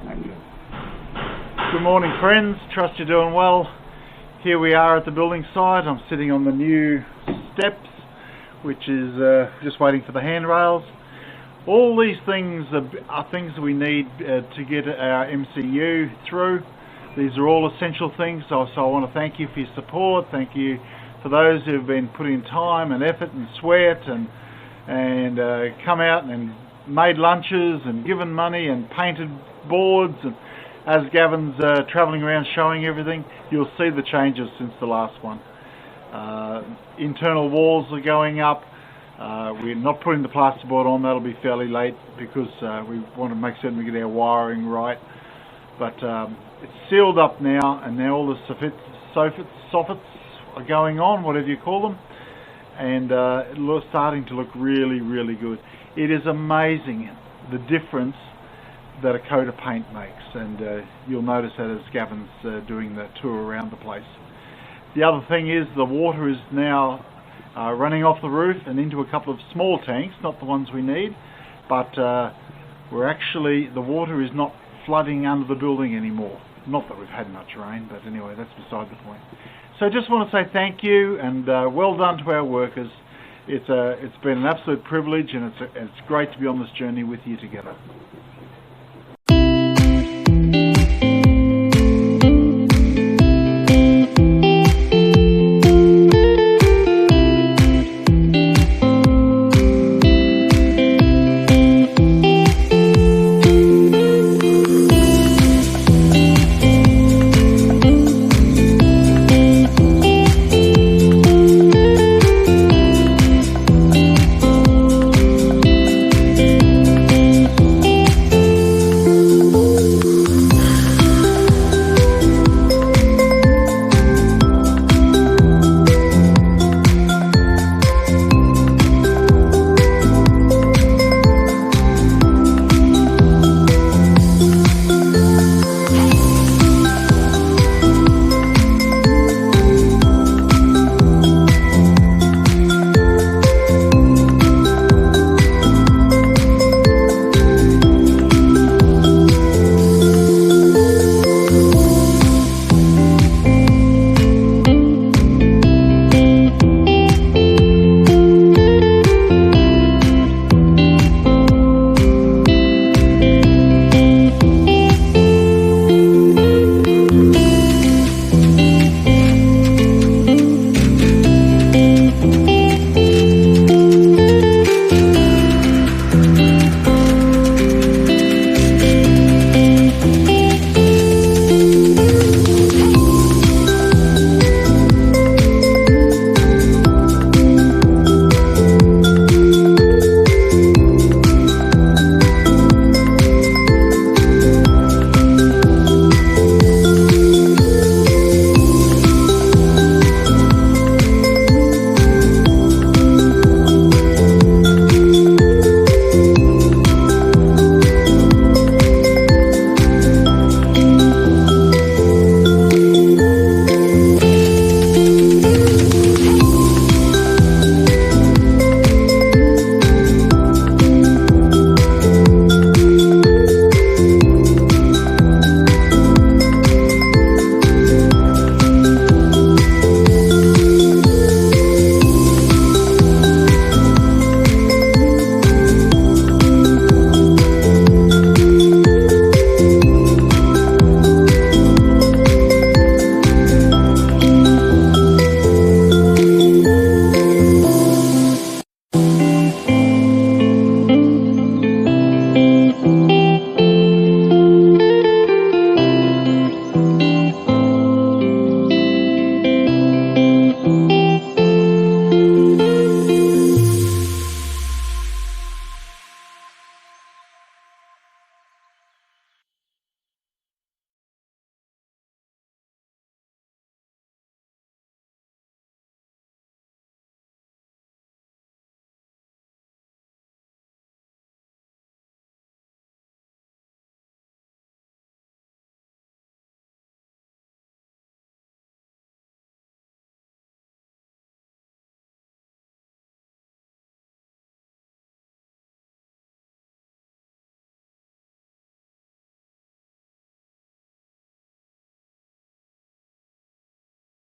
Good morning, friends. Trust you're doing well. Here we are at the building site. I'm sitting on the new steps, which is just waiting for the handrails. All these things are things that we need to get our MCU through. These are all essential things, so I want to thank you for your support. Thank you for those who have been putting time and effort and sweat and come out and made lunches and given money and painted boards. And as Gavin's travelling around showing everything, you'll see the changes since the last one. Internal walls are going up. We're not putting the plasterboard on, that'll be fairly late because we want to make certain we get our wiring right. But it's sealed up now, and now all the soffits are going on, whatever you call them, and it's starting to look really, really good. It is amazing the difference that a coat of paint makes, and you'll notice that as Gavin's doing the tour around the place. The other thing is the water is now running off the roof and into a couple of small tanks, not the ones we need, but the water is not flooding under the building anymore. Not that we've had much rain, but anyway, that's beside the point. So I just want to say thank you and well done to our workers. It's been an absolute privilege, and it's great to be on this journey with you together.